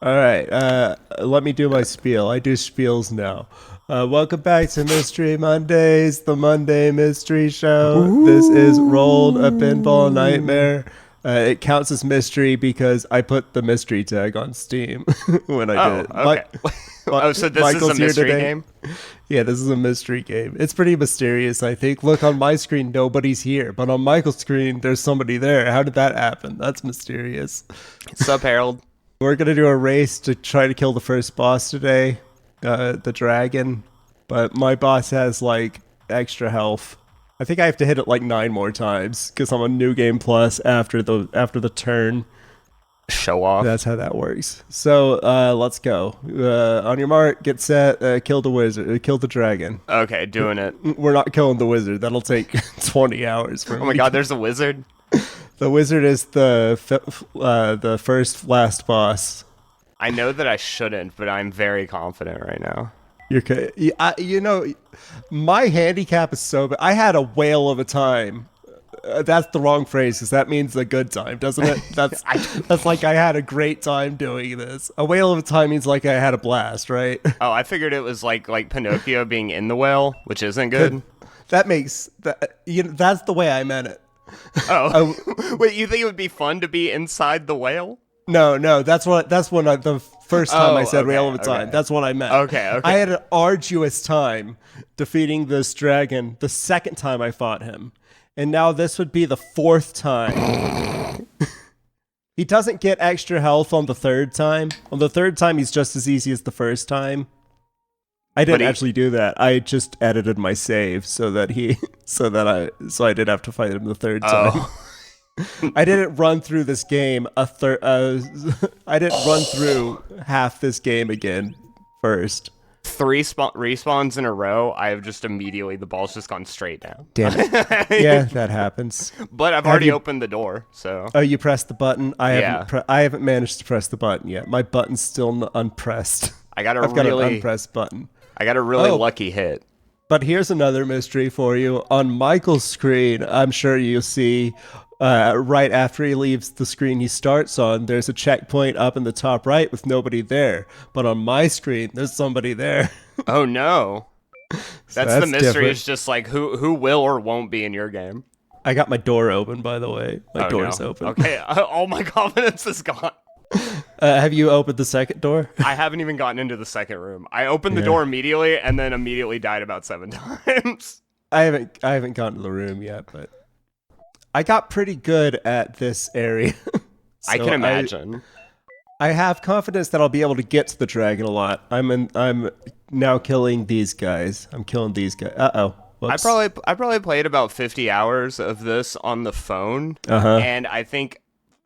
All right, let me do my spiel. I do spiels now. Welcome back to Mystery Mondays, the Monday Mystery Show. This is Rolled a Pinball Ooh. Nightmare. It counts as mystery because I put the mystery tag on Steam when I did Oh, it. okay. Oh, so this is a Michael's here mystery today. game? Yeah, this is a mystery game. It's pretty mysterious, I think. Look, on my screen, nobody's here, but on Michael's screen, there's somebody there. How did that happen? That's mysterious. Sup, Harold? We're gonna do a race to try to kill the first boss today, the dragon. But my boss has like extra health. I think I have to hit it like 9 more times because I'm on New Game Plus after the turn. Show off. That's how that works. So let's go. On your mark, get set. Kill the wizard. Kill the dragon. Okay, doing it. We're not killing the wizard. That'll take 20 hours for Oh me. my god, there's a wizard? The wizard is the first last boss. I know that I shouldn't, but I'm very confident right now. You know, my handicap is so bad. I had a whale of a time. That's the wrong phrase because that means a good time, doesn't it? That's like I had a great time doing this. A whale of a time means like I had a blast, right? Oh, I figured it was like Pinocchio being in the whale, which isn't good. That makes that that's the way I meant it. Oh. Wait, you think it would be fun to be inside the whale? No, that's when the first time I said okay, whale of a time. okay. That's what I meant. Okay. I had an arduous time defeating this dragon the second time I fought him. And now this would be the fourth time. He doesn't get extra health on the third time. On the third time, he's just as easy as the first time. I didn't actually do that. I just edited my save so that I didn't have to fight him the third time. Oh. I didn't run through this game I didn't run through half this game again first. Three respawns in a row, I have just immediately, the ball's just gone straight down. Damn it. Yeah, that happens. But I've already opened the door, so. Oh, you pressed the button? I Yeah. haven't managed to press the button yet. My button's still unpressed. I've got an unpressed button. I got a really Oh. lucky hit. But here's another mystery for you. On Michael's screen, I'm sure you'll see right after he leaves the screen he starts on, there's a checkpoint up in the top right with nobody there. But on my screen, there's somebody there. Oh no. That's the that's mystery. different. It's just like who will or won't be in your game. I got my door open, by the way. My Oh, door's no. open. Okay, all my confidence is gone. Have you opened the second door? I haven't even gotten into the second room. I opened the door immediately and then immediately died about 7 times. I haven't gotten to the room yet, but I got pretty good at this area. I can imagine. I have confidence that I'll be able to get to the dragon a lot. I'm now killing these guys. I'm killing these guys. Uh-oh. I Whoops. probably played about 50 hours of this on the phone, Uh-huh. and I think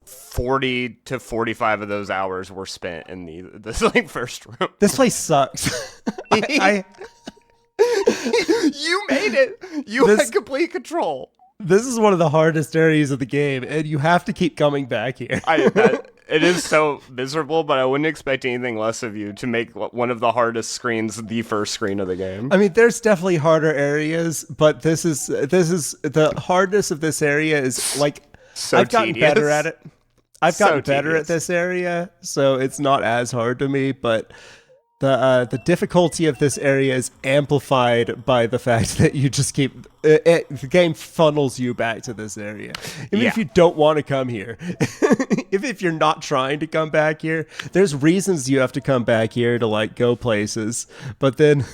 40 to 45 of those hours were spent in this like first room. This place sucks. I You made it. You had complete control. This is one of the hardest areas of the game, and you have to keep coming back here. It is so miserable, but I wouldn't expect anything less of you to make one of the hardest screens the first screen of the game. I mean, there's definitely harder areas, but this is the hardness of this area is like So I've gotten tedious. better at it. I've So gotten better tedious. at this area, so it's not as hard to me, but the difficulty of this area is amplified by the fact that you just keep the game funnels you back to this area, even if Yeah. you don't want to come here. if you're not trying to come back here, there's reasons you have to come back here to like go places, but then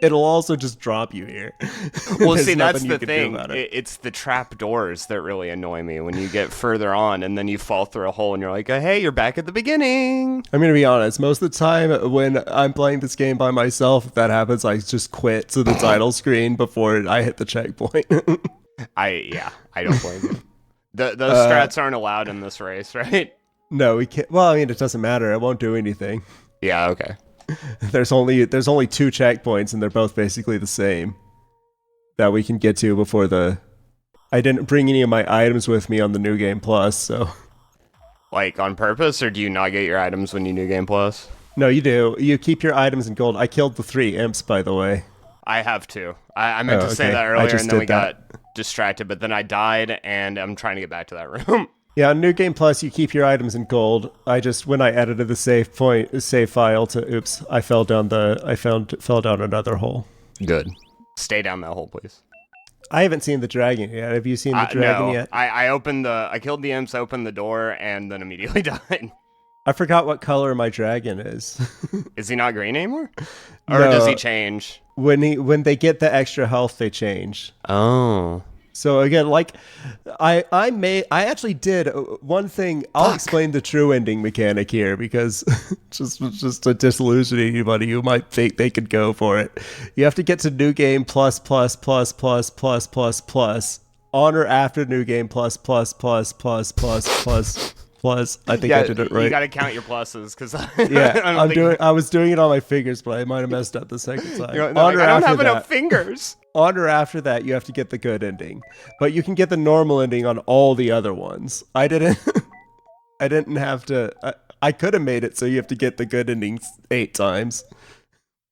it'll also just drop you here. Well, There's see, that's nothing you the can do thing. about it. It's the trap doors that really annoy me when you get further on and then you fall through a hole and you're like, hey, you're back at the beginning. I'm gonna be honest. Most of the time, when I'm playing this game by myself, if that happens, I just quit to the title screen before I hit the checkpoint. I don't blame you. Those strats aren't allowed in this race, right? No, we can't. Well, I mean, it doesn't matter. It won't do anything. Yeah, okay. There's only 2 checkpoints, and they're both basically the same that we can get to before the. I didn't bring any of my items with me on the New Game Plus, so. Like on purpose, or do you not get your items when you New Game Plus? No, you do. You keep your items in gold. I killed the 3 imps, by the way. I have to. I meant to say okay. that I earlier, just and then we did that. got distracted. But then I died, and I'm trying to get back to that room. Yeah, on New Game Plus, you keep your items in gold. When I edited the save file to, oops, I fell down another hole. Good. Stay down that hole, please. I haven't seen the dragon yet. Have you seen the dragon yet? I killed the imps, opened the door, and then immediately died. I forgot what color my dragon is. Is he not green anymore? Or No, does he change? when they get the extra health, they change. Oh. So again, like I actually did one thing. I'll explain the true ending mechanic here because just to disillusion anybody who might think they could go for it. You have to get to New Game plus on or after New Game plus. I think I did it right. You got to count your pluses because I was doing it on my fingers, but I might have messed up the second time. I don't have enough fingers. On or after that, you have to get the good ending, but you can get the normal ending on all the other ones. I didn't have to. I could have made it so you have to get the good endings 8 times,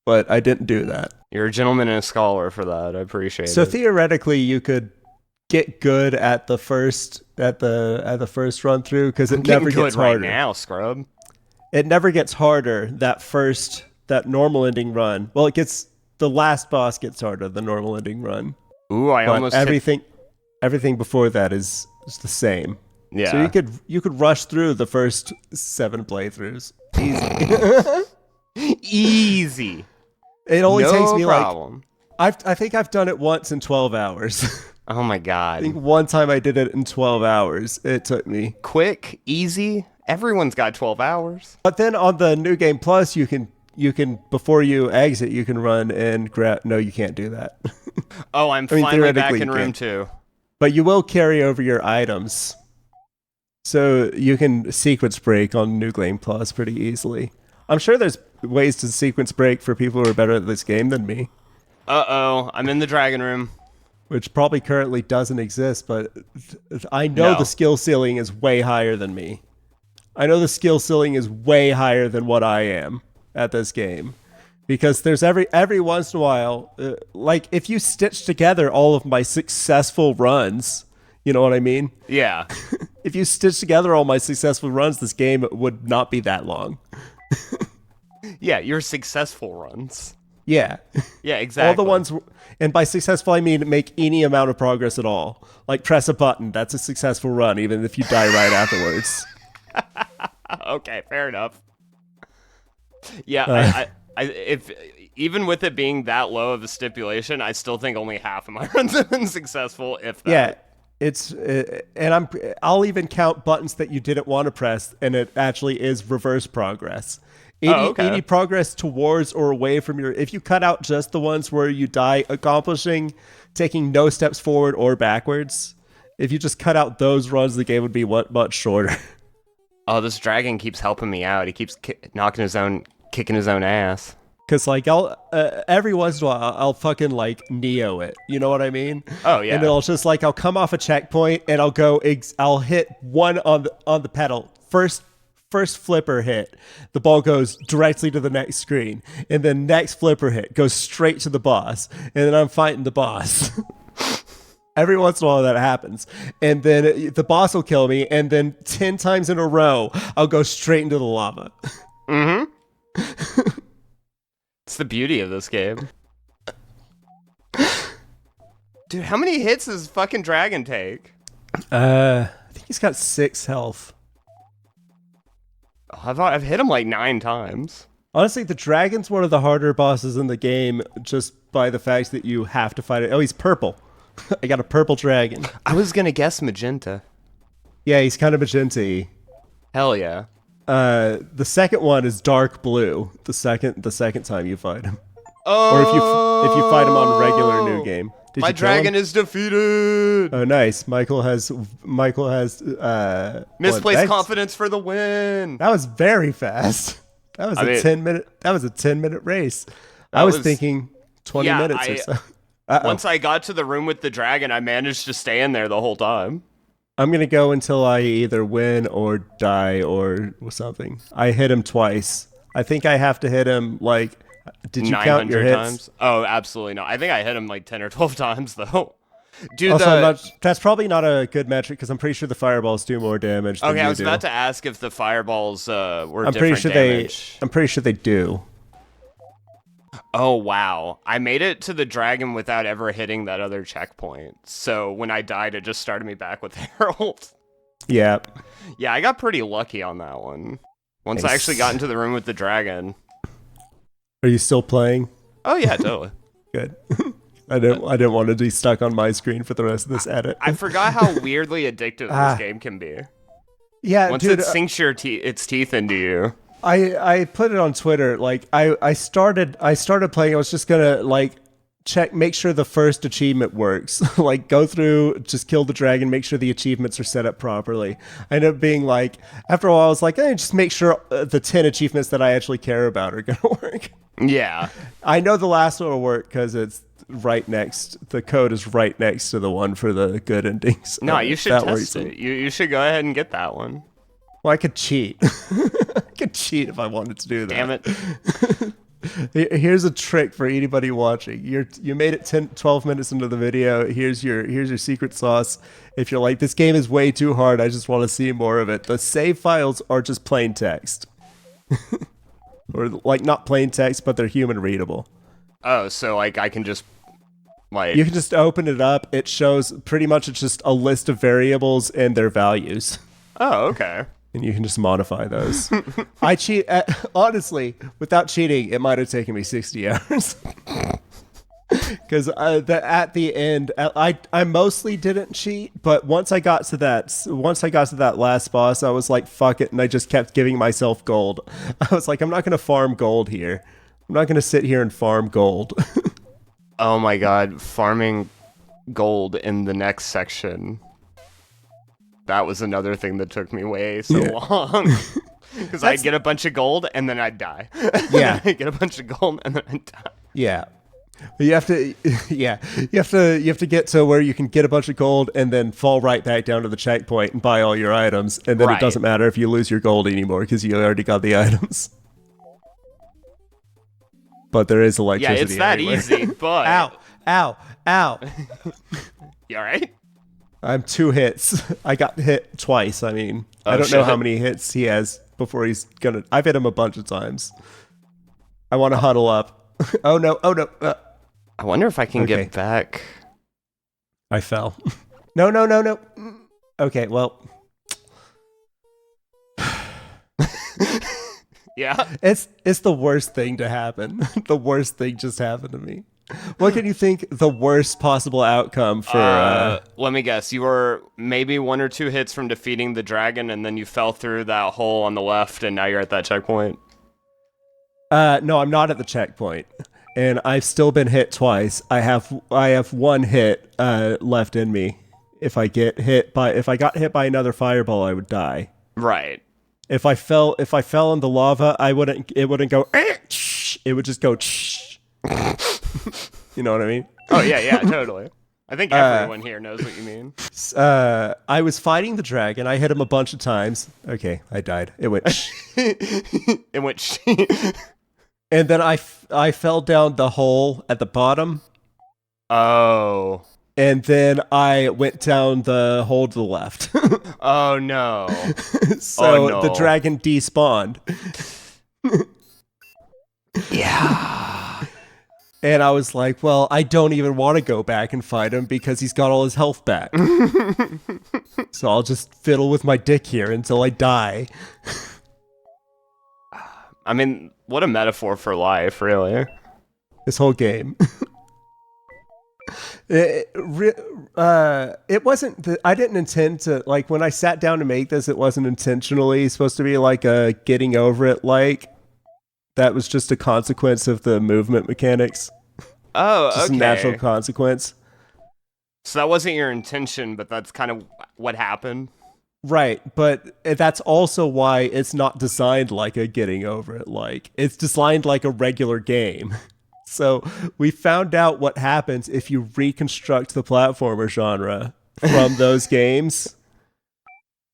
but I didn't do that. You're a gentleman and a scholar for that. I appreciate it. So theoretically, you could get good at the first run through because it never gets harder. Right now, scrub. It never gets harder. That normal ending run. Well, the last boss gets harder. The normal ending run. Ooh, everything before that is the same. Yeah. So you could rush through the first 7 playthroughs easy. Easy. It only takes me problem. I think I've done it once in 12 hours. Oh my god. I think one time I did it in 12 hours. It took me. Quick, easy. Everyone's got 12 hours. But then on the New Game Plus, you can before you exit, you can run and grab. No, you can't do that. Oh, I'm finally back in room 2. But you will carry over your items. So you can sequence break on New Game Plus pretty easily. I'm sure there's ways to sequence break for people who are better at this game than me. Uh-oh, I'm in the dragon room. Which probably currently doesn't exist, but I know the skill ceiling is way higher than me. I know the skill ceiling is way higher than what I am at this game. Because there's every once in a while, like if you stitch together all of my successful runs, you know what I mean? Yeah. If you stitch together all my successful runs, this game would not be that long. Yeah, your successful runs. Yeah. Yeah, exactly. All the ones, and by successful, I mean make any amount of progress at all. Like press a button, that's a successful run, even if you die right afterwards. Okay, fair enough. Yeah, if even with it being that low of a stipulation, I still think only half of my runs have been successful, if that. Yeah, I'll even count buttons that you didn't want to press, and it actually is reverse progress. Any progress towards or away from if you cut out just the ones where you die taking no steps forward or backwards, if you just cut out those runs, the game would be much shorter. Oh, this dragon keeps helping me out. He keeps kicking his own ass. Cause like every once in a while I'll fucking like Neo it, you know what I mean? Oh yeah. And it'll just like I'll come off a checkpoint and I'll hit one on the pedal first flipper hit, the ball goes directly to the next screen, and then next flipper hit goes straight to the boss, and then I'm fighting the boss. Every once in a while that happens, and then the boss will kill me, and then 10 times in a row I'll go straight into the lava. Mm-hmm. It's the beauty of this game. Dude, how many hits does fucking dragon take? I think he's got 6 health. I've hit him like 9 times. Honestly, the dragon's one of the harder bosses in the game just by the fact that you have to fight it. Oh, he's purple. I got a purple dragon. I was gonna guess magenta. Yeah, he's kind of magenta-y. Hell yeah. The second one is dark blue. The second time you fight him. Oh. Or if you fight him on a regular New Game. My dragon is defeated. Oh, nice. Michael has misplaced confidence for the win. That was very fast. That was a 10-minute race. I was thinking 20 minutes or so. Once I got to the room with the dragon, I managed to stay in there the whole time. I'm going to go until I either win or die or something. I hit him twice. I think I have to hit him did you count your hits? Times? Oh, absolutely not. I think I hit him like 10 or 12 times though. Do that's probably not a good metric because I'm pretty sure the fireballs do more damage than Okay, you I was do. about to ask if the fireballs were I'm pretty different sure damage. I'm pretty sure they do. Oh, wow. I made it to the dragon without ever hitting that other checkpoint. So when I died, it just started me back with Harold. Yeah. Yeah, I got pretty lucky on that one. Once I actually got into the room with the dragon. Are you still playing? Oh, yeah, totally. Good. I didn't want to be stuck on my screen for the rest of this edit. I forgot how weirdly addictive this game can be. Yeah, Once dude, it sinks its teeth into you. I put it on Twitter. Like I started playing. I was just gonna like make sure the first achievement works. Like go through, just kill the dragon, make sure the achievements are set up properly. I ended up being like, after a while, I was like, just make sure the 10 achievements that I actually care about are gonna work. Yeah. I know the last one will work because it's right next. The code is right next to the one for the good endings. No, you should test it. You should go ahead and get that one. Well, I could cheat. I could cheat if I wanted to do that. Damn it. Here's a trick for anybody watching. You made it 12 minutes into the video. Here's your secret sauce. If you're like, this game is way too hard, I just want to see more of it. The save files are just plain text. Or like not plain text, but they're human readable. Oh, so like I can just like... You can just open it up. It shows pretty much it's just a list of variables and their values. Oh, okay. And you can just modify those. I cheat. Honestly, without cheating, it might have taken me 60 hours. Because at the end, I mostly didn't cheat, but once I got to that last boss, I was like, fuck it, and I just kept giving myself gold. I was like, I'm not gonna farm gold here. I'm not gonna sit here and farm gold. Oh my god, farming gold in the next section. That was another thing that took me way so long. Because I'd get a bunch of gold and then I'd die. Yeah. I'd get a bunch of gold and then I'd die. Yeah. You have to get to where you can get a bunch of gold and then fall right back down to the checkpoint and buy all your items, and then it doesn't matter if you lose your gold anymore because you already got the items. But there is electricity. Yeah, it's that everywhere. easy, but... Ow. You alright? I'm 2 hits. I got hit twice. I mean, I don't know how many hits he has before he's gonna... I've hit him a bunch of times. I want to huddle up. Oh no. I wonder if I can get back. I fell. No. Okay, well. Yeah? It's the worst thing to happen. The worst thing just happened to me. What can you think the worst possible outcome for... Let me guess. You were maybe 1 or 2 hits from defeating the dragon, and then you fell through that hole on the left, and now you're at that checkpoint? No, I'm not at the checkpoint. And I've still been hit twice. I have 1 hit left in me. If I got hit by another fireball, I would die. Right. If I fell in the lava, it wouldn't go... It would just go... You know what I mean? Oh, yeah, totally. I think everyone here knows what you mean. I was fighting the dragon. I hit him a bunch of times. Okay, I died. It went... It went... And then I fell down the hole at the bottom. Oh. And then I went down the hole to the left. Oh, no. So the dragon despawned. Yeah. And I was like, well, I don't even want to go back and fight him because he's got all his health back. So I'll just fiddle with my dick here until I die. I mean, what a metaphor for life, really. This whole game. It wasn't... I didn't intend to... Like, when I sat down to make this, it wasn't intentionally supposed to be like a getting over it, like... That was just a consequence of the movement mechanics. Oh, okay. Just a natural consequence. So that wasn't your intention, but that's kind of what happened. Right, but that's also why it's not designed like a getting over it. Like, it's designed like a regular game. So we found out what happens if you reconstruct the platformer genre from those games.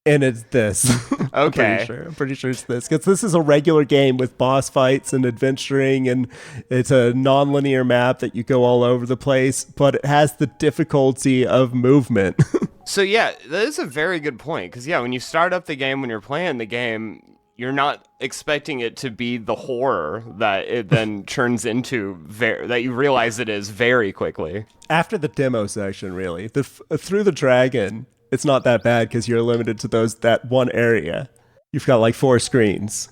And it's this. Okay. I'm pretty sure it's this. Because this is a regular game with boss fights and adventuring, and it's a non-linear map that you go all over the place, but it has the difficulty of movement. So yeah, that is a very good point. Because yeah, when you start up the game, when you're playing the game, you're not expecting it to be the horror that it then turns into, that you realize it is very quickly. After the demo section, really. Through the Dragon, it's not that bad because you're limited to that one area. You've got like 4 screens.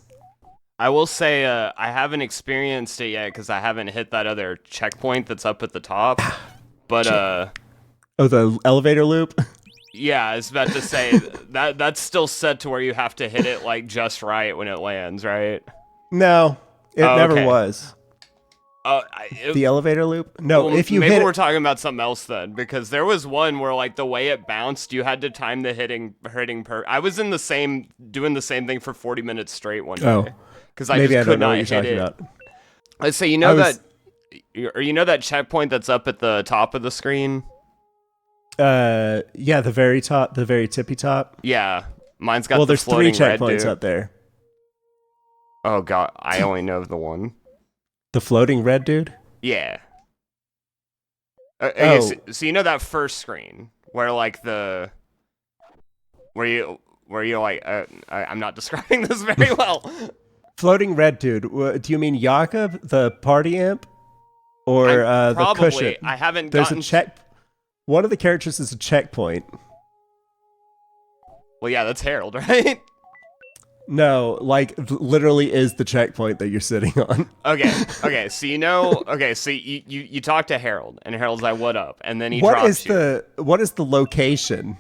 I will say I haven't experienced it yet because I haven't hit that other checkpoint that's up at the top. But Oh, the elevator loop? yeah, I was about to say that's still set to where you have to hit it like just right when it lands, right? No, it never okay. was. The elevator loop? No, well, if you maybe hit we're talking about something else then, because there was one where like the way it bounced, you had to time the hitting. I was doing the same thing for 40 minutes straight one day because I just could not hit it. About. Let's say you know that checkpoint that's up at the top of the screen. Yeah, the very top, the very tippy top. Yeah, mine's got. Well, there's 3 checkpoints dude. up there. Oh god, I only know the one. The floating red dude? Yeah. Okay, so you know that first screen where like where you like I'm not describing this very well. Floating red dude. Do you mean Jakob, the party imp, or the cushion? I haven't. There's a check. One of the characters is a checkpoint. Well, yeah, that's Harold, right? No, like literally is the checkpoint that you're sitting on. Okay. So so you talk to Harold, and Harold's like, "What up?" And then he drops you. What is the location?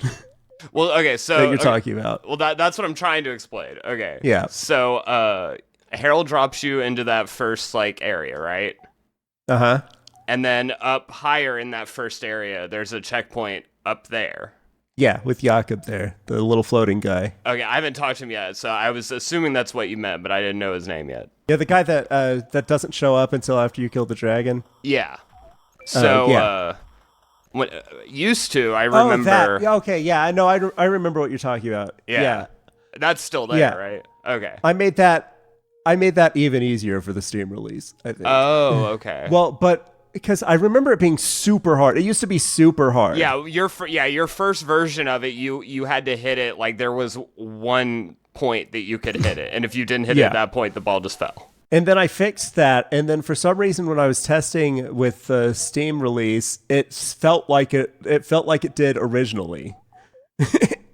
Well, okay, so that you're talking about. Well, that's what I'm trying to explain. Okay. Yeah. So Harold drops you into that first like area, right? Uh-huh. And then up higher in that first area, there's a checkpoint up there. Yeah, with Jakob there, the little floating guy. Okay, I haven't talked to him yet, so I was assuming that's what you meant, but I didn't know his name yet. Yeah, the guy that doesn't show up until after you kill the dragon. Yeah. So, when used to, I remember. Oh, that. Okay, yeah, I know. I remember what you're talking about. Yeah. That's still there, right? Okay. I made that even easier for the Steam release, I think. Oh, okay. Well, but because I remember it being super hard. It used to be super hard. Yeah, your first version of it, you had to hit it like there was one point that you could hit it, and if you didn't hit it at that point, the ball just fell. And then I fixed that, and then for some reason, when I was testing with the Steam release, it felt like it did originally.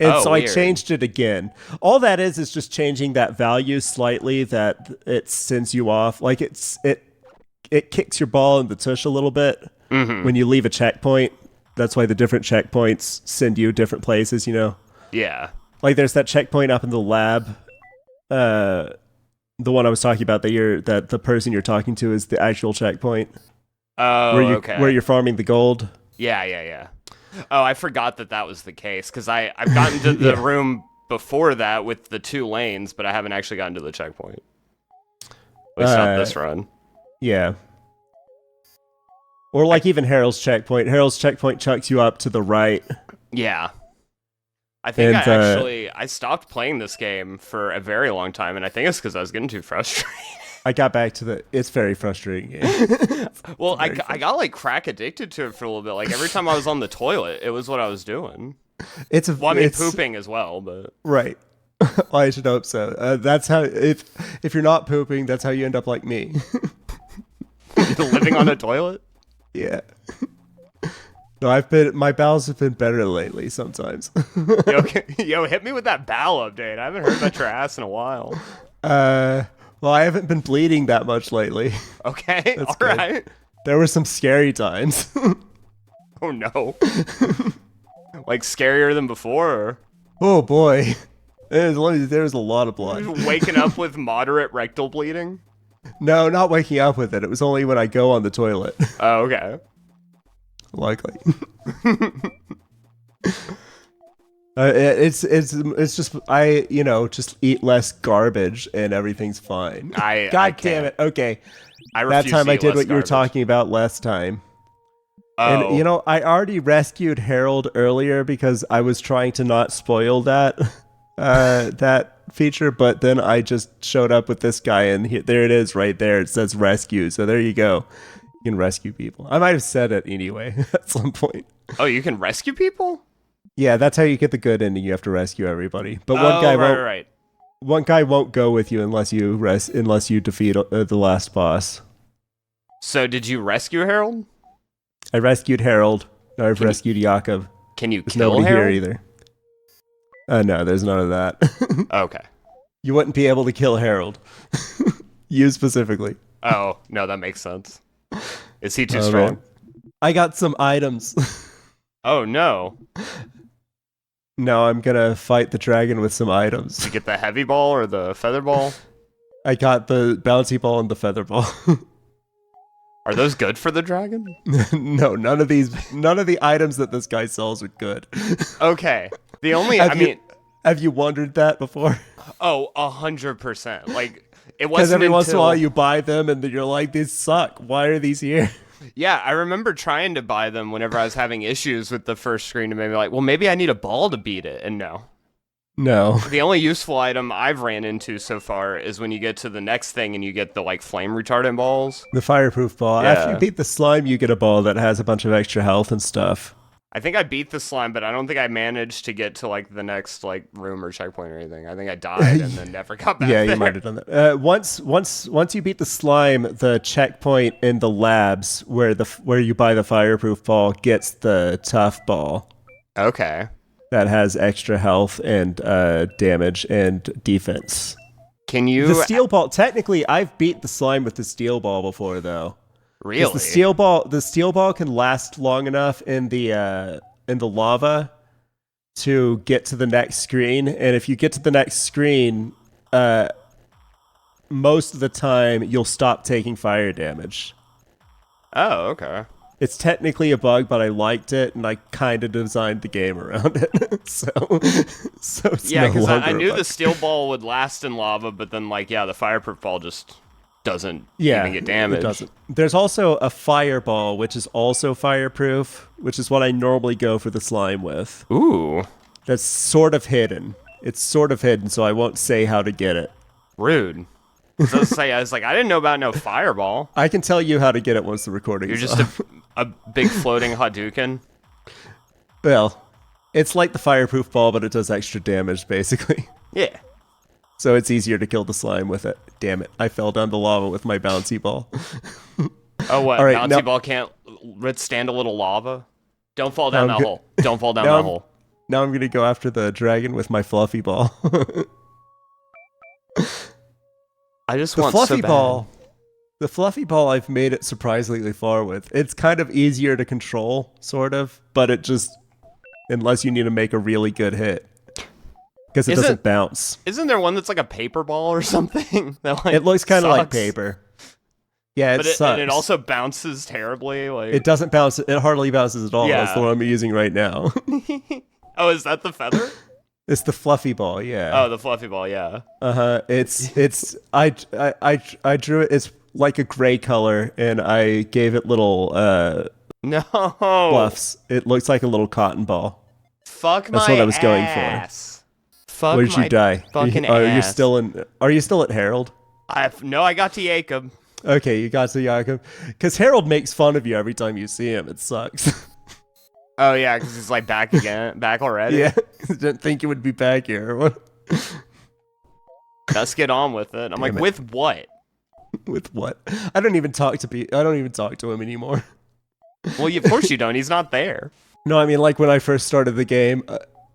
And so weird. I changed it again. All that is just changing that value slightly that it sends you off. Like it kicks your ball in the tush a little bit when you leave a checkpoint. That's why the different checkpoints send you different places, you know? Yeah. Like there's that checkpoint up in the lab. The one I was talking about that the person you're talking to is the actual checkpoint. Oh, okay. Where you're farming the gold. Yeah. Oh, I forgot that was the case, because I've gotten to the room before that with the 2 lanes, but I haven't actually gotten to the checkpoint. At least not this run. Yeah. Or like even Harold's checkpoint. Harold's checkpoint chucks you up to the right. Yeah. I think I stopped playing this game for a very long time, and I think it's because I was getting too frustrated. I got back to it's very frustrating game. Well, I got like crack addicted to it for a little bit. Like every time I was on the toilet, it was what I was doing. Pooping as well, but right. Well, I should hope so. That's how if you're not pooping, that's how you end up like me. Living on a toilet. Yeah. No, my bowels have been better lately sometimes. Yo, hit me with that bowel update. I haven't heard about your ass in a while. Well, I haven't been bleeding that much lately. Okay, all right. There were some scary times. Oh no. Like scarier than before? Or? Oh boy. There's a lot of blood. Waking up with moderate rectal bleeding? No, not waking up with it. It was only when I go on the toilet. Oh, okay. Likely. It's just just eat less garbage and everything's fine. God damn it. Okay. That time I did what you were talking about last time. Oh. And I already rescued Harold earlier because I was trying to not spoil that. that feature, but then I just showed up with this guy, and there it is right there. It says rescue, so there you go. You can rescue people. I might have said it anyway at some point. Oh, you can rescue people? Yeah, that's how you get the good ending. You have to rescue everybody. But one guy won't. Right. One guy won't go with you unless you defeat the last boss. So did you rescue Harold? I rescued Harold. Now I've rescued Jakob. Can you There's kill nobody Harold? here either. No, there's none of that. Okay. You wouldn't be able to kill Harold. You specifically. Oh, no, that makes sense. Is he too strong? Man. I got some items. Oh, no. No, I'm gonna fight the dragon with some items. Did you get the heavy ball or the feather ball? I got the bouncy ball and the feather ball. Are those good for the dragon? No, none of the items that this guy sells are good. Okay. The only, have you wondered that before? Oh, 100%. Like, it wasn't Because every once in a until- while you buy them and then you're like, these suck. Why are these here? Yeah, I remember trying to buy them whenever I was having issues with the first screen and maybe like, well, maybe I need a ball to beat it. And no. No. The only useful item I've ran into so far is when you get to the next thing and you get the like flame retardant balls. The fireproof ball. Yeah. After you beat the slime, you get a ball that has a bunch of extra health and stuff. I think I beat the slime, but I don't think I managed to get to like the next like room or checkpoint or anything. I think I died and then never got back. Yeah, there. you might have done that. Once you beat the slime, the checkpoint in the labs where you buy the fireproof ball gets the tough ball. Okay. That has extra health and damage and defense. Can you The steel ball? Technically, I've beat the slime with the steel ball before, though. really? The steel ball can last long enough in the lava to get to the next screen, and if you get to the next screen, most of the time you'll stop taking fire damage. Oh, okay. It's technically a bug, but I liked it, and I kind of designed the game around it. so it's Yeah, no because longer I a knew bug. the steel ball would last in lava, but then like the fireproof ball just doesn't Yeah, even get damaged. It doesn't. There's also a fireball, which is also fireproof, which is what I normally go for the slime with. Ooh, That's sort of hidden. It's sort of hidden, so I won't say how to get it. rude. So I was like, I didn't know about no fireball. I can tell you how to get it once the recording You're is just off. a big floating Hadouken. Well, it's like the fireproof ball, but it does extra damage, basically. Yeah. So it's easier to kill the slime with it. Damn it. I fell down the lava with my bouncy ball. Oh, what? All right, Bouncy now- ball can't withstand a little lava? Don't fall down I'm that good. hole. Don't fall down Now that I'm- hole. Now I'm going to go after the dragon with my fluffy ball. I just The want fluffy so bad. ball. The fluffy ball I've made it surprisingly far with. It's kind of easier to control, sort of, but it just unless you need to make a really good hit. Because it Isn't- doesn't bounce. Isn't there one that's like a paper ball or something? That, like, It looks kind of like sucks? paper. Yeah, But sucks. and it also bounces terribly. Like, It doesn't bounce. It hardly bounces at all. Yeah. That's the one I'm using right now. oh, is that the feather? It's the fluffy ball. Yeah. Oh, the fluffy ball. Yeah. It's I drew it. It's like a gray color, and I gave it little No. fluffs. It looks like a little cotton ball. Fuck That's my what I was going for. ass. Fuck Where did my you die? Fucking Are you ass. still in? Are you still at Harold? No, I got to Jacob. Okay, you got to Jakob. Because Harold makes fun of you every time you see him. It sucks. Oh yeah, because he's like back again, back already. Yeah, didn't think you would be back here. Let's get on with it. I'm like, Damn it. with what? With what? I don't even talk to him anymore. Well, of course you don't. He's not there. No, I mean, like when I first started the game,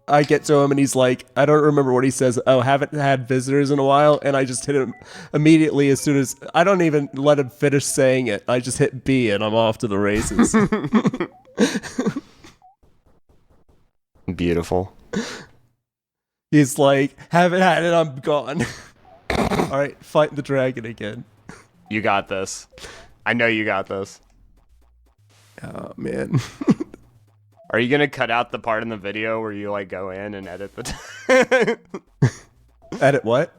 I get to him and he's like, I don't remember what he says. Oh, haven't had visitors in a while. And I just hit him immediately as soon as, I don't even let him finish saying it. I just hit B and I'm off to the races. Beautiful. He's like, haven't had it, I'm gone. All right, fight the dragon again. You got this. I know you got this. Oh, man. Are you gonna cut out the part in the video where you like go in and edit the Edit what?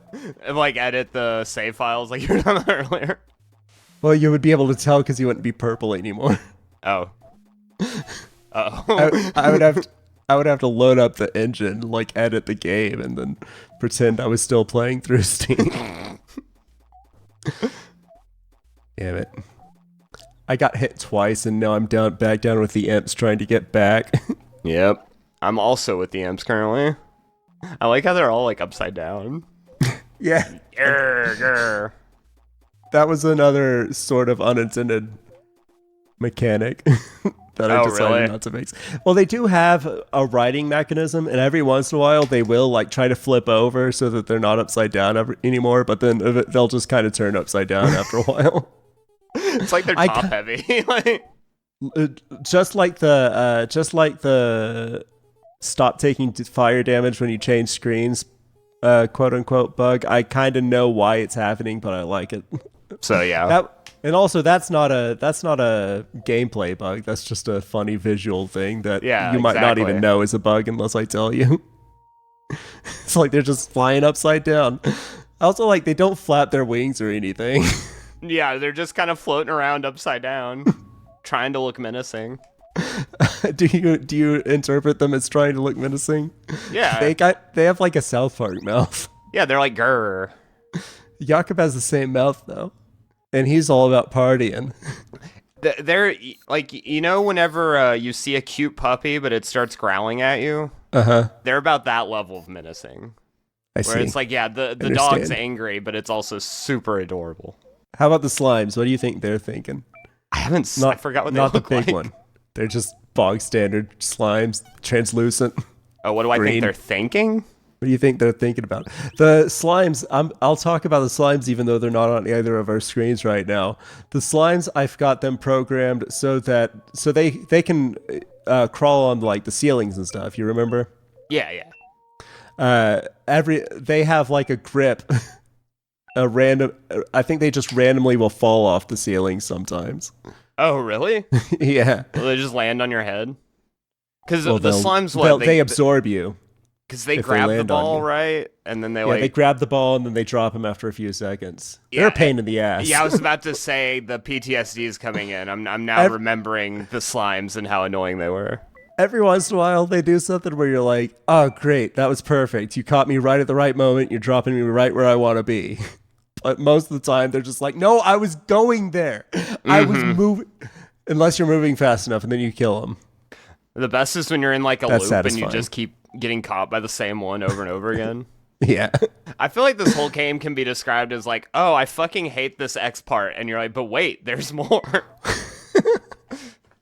like edit the save files like you were done earlier? Well, you would be able to tell because you wouldn't be purple anymore. Oh. Oh. I would have I would have to load up the engine, like edit the game, and then pretend I was still playing through Steam. Damn it. I got hit twice, and now I'm back down with the imps trying to get back. Yep. I'm also with the imps currently. I like how they're all like upside down. Yeah. Grr. That was another sort of unintended mechanic that I decided really? not to mix. Well, they do have a riding mechanism, and every once in a while they will like try to flip over so that they're not upside down anymore, but then they'll just kind of turn upside down after a while. It's like they're top heavy. Like, just like the stop taking fire damage when you change screens, quote unquote bug. I kind of know why it's happening, but I like it. so yeah. And also, that's not a gameplay bug. That's just a funny visual thing that you might not even know is a bug unless I tell you. It's like they're just flying upside down. Also, like they don't flap their wings or anything. Yeah, they're just kind of floating around upside down, trying to look menacing. Do you interpret them as trying to look menacing? Yeah. They have like a South Park mouth. Yeah, they're like grr. Jakob has the same mouth though, and he's all about partying. They're like, you know, whenever you see a cute puppy but it starts growling at you, they're about that level of menacing. I see. Where it's like, yeah, the dog's angry, but it's also super adorable. How about the slimes? What do you think they're thinking? I forgot what they look like. Not the big one. They're just bog standard slimes, translucent. Oh, what do green. I think they're thinking? What do you think they're thinking about? The slimes, I'll talk about the slimes even though they're not on either of our screens right now. The slimes, I've got them programmed so they can crawl on like the ceilings and stuff. You remember? Yeah. They have like a grip. I think they just randomly will fall off the ceiling sometimes. Oh, really? Yeah. Will they just land on your head? Because the slimes, they absorb you. Because they grab the ball, right? And then they grab the ball and then they drop him after a few seconds. They're a pain in the ass. Yeah, I was about to say the PTSD is coming in. I'm now remembering the slimes and how annoying they were. Every once in a while, they do something where you're like, oh, great, that was perfect. You caught me right at the right moment. You're dropping me right where I want to be. But most of the time, they're just like, no, I was going there. I was moving. Unless you're moving fast enough, and then you kill them. The best is when you're in like a loop satisfying. And you just keep getting caught by the same one over and over again. Yeah. I feel like this whole game can be described as like, oh, I fucking hate this X part. And you're like, but wait, there's more.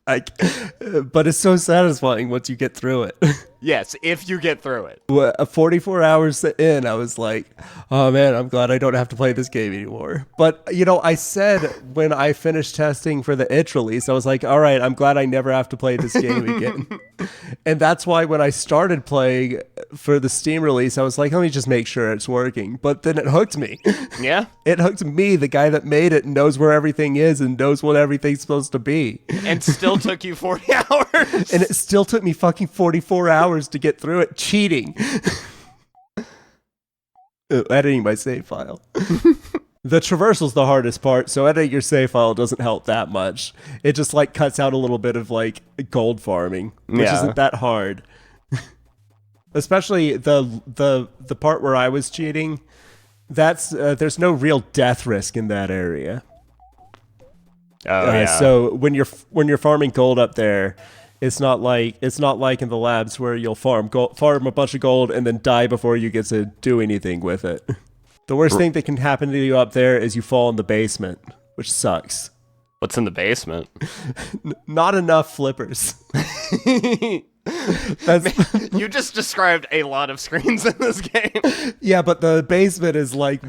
But it's so satisfying once you get through it. Yes, if you get through it. 44 hours in, I was like, oh man, I'm glad I don't have to play this game anymore. But, you know, I said when I finished testing for the itch release, I was like, all right, I'm glad I never have to play this game again. And that's why when I started playing for the Steam release, I was like, let me just make sure it's working. But then it hooked me. Yeah? It hooked me, the guy that made it, knows where everything is and knows what everything's supposed to be. And still took you 40 hours. And it still took me fucking 44 hours to get through it. Cheating. Editing my save file. The traversal's the hardest part, so editing your save file doesn't help that much. It just like cuts out a little bit of like gold farming, which isn't that hard. Especially the part where I was cheating. That's there's no real death risk in that area. Oh yeah. So when you're farming gold up there, it's not like in the labs where you'll farm a bunch of gold and then die before you get to do anything with it. The worst thing that can happen to you up there is you fall in the basement, which sucks. What's in the basement? Not enough flippers. You just described a lot of screens in this game. Yeah, but the basement is like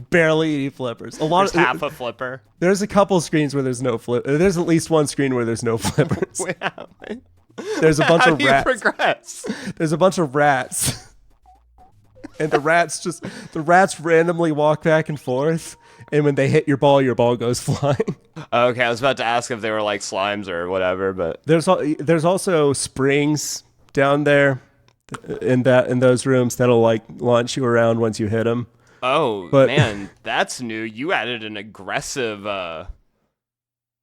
barely any flippers. There's half a flipper. There's a couple screens where there's no flip. There's at least one screen where there's no flippers. There's a bunch of rats. How do you progress? There's a bunch of rats. And the rats randomly walk back and forth, and when they hit your ball goes flying. Okay, I was about to ask if they were like slimes or whatever, but there's also springs down there in those rooms that'll like launch you around once you hit them. Oh, man, that's new. You added an aggressive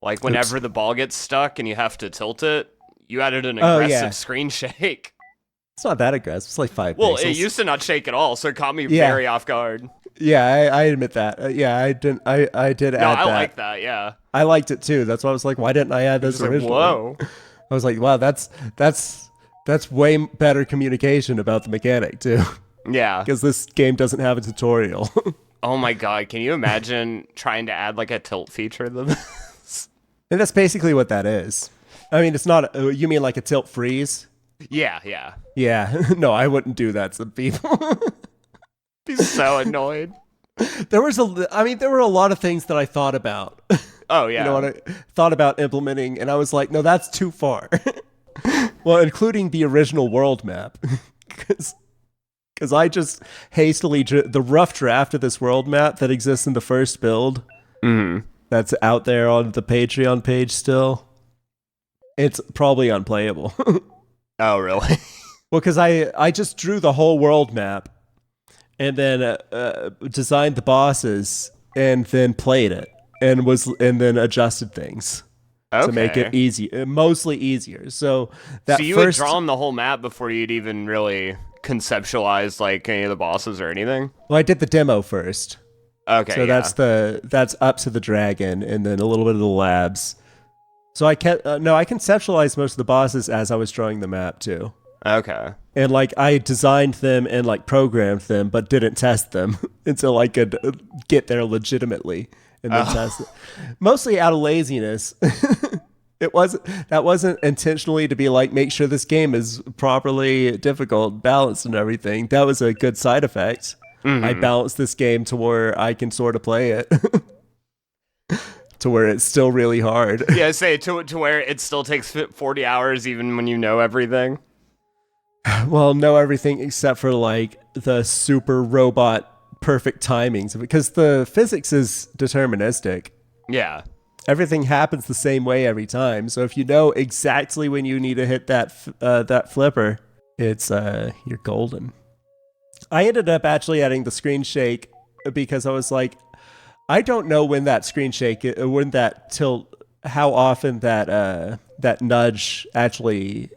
like whenever the ball gets stuck and you have to tilt it, you added an aggressive screen shake. It's not that aggressive. It's like 5 Well, pixels. it used to not shake at all, so it caught me Yeah. very off guard. Yeah, I admit that. Yeah, I didn't. I did add No, I that. like that. Yeah. I liked it too. That's why I was like, why didn't I add this Just like, originally? whoa. I was like, wow, that's way better communication about the mechanic too, Yeah. because this game doesn't have a tutorial. Oh my god, can you imagine trying to add like a tilt feature to this? And that's basically what that is. I mean, it's not. You mean like a tilt freeze? Yeah, yeah. Yeah. No, I wouldn't do that to people. Be so annoyed. There were a lot of things that I thought about. Oh yeah. You know what I thought about implementing, and I was like, no, that's too far. Well, including the original world map, because I just hastily the rough draft of this world map that exists in the first build. Mm-hmm. That's out there on the Patreon page still. It's probably unplayable. Oh really? Well, because I just drew the whole world map, and then designed the bosses, and then played it, and then adjusted things to make it easy, mostly easier. So you had drawn the whole map before you'd even really conceptualized like any of the bosses or anything? Well, I did the demo first. Okay. So that's up to the dragon, and then a little bit of the labs. So I conceptualized most of the bosses as I was drawing the map too. Okay. And like I designed them and like programmed them, but didn't test them until I could get there legitimately and then test it. Mostly out of laziness. That wasn't intentionally to be like, make sure this game is properly difficult, balanced, and everything. That was a good side effect. Mm-hmm. I balanced this game to where I can sort of play it. To where it's still really hard. Yeah, say to where it still takes 40 hours even when you know everything. Well, know everything except for like the super robot perfect timings, because the physics is deterministic. Yeah. Everything happens the same way every time. So if you know exactly when you need to hit that flipper, it's you're golden. I ended up actually adding the screen shake because I was like, I don't know when that screen shake, when that tilt, how often that nudge actually,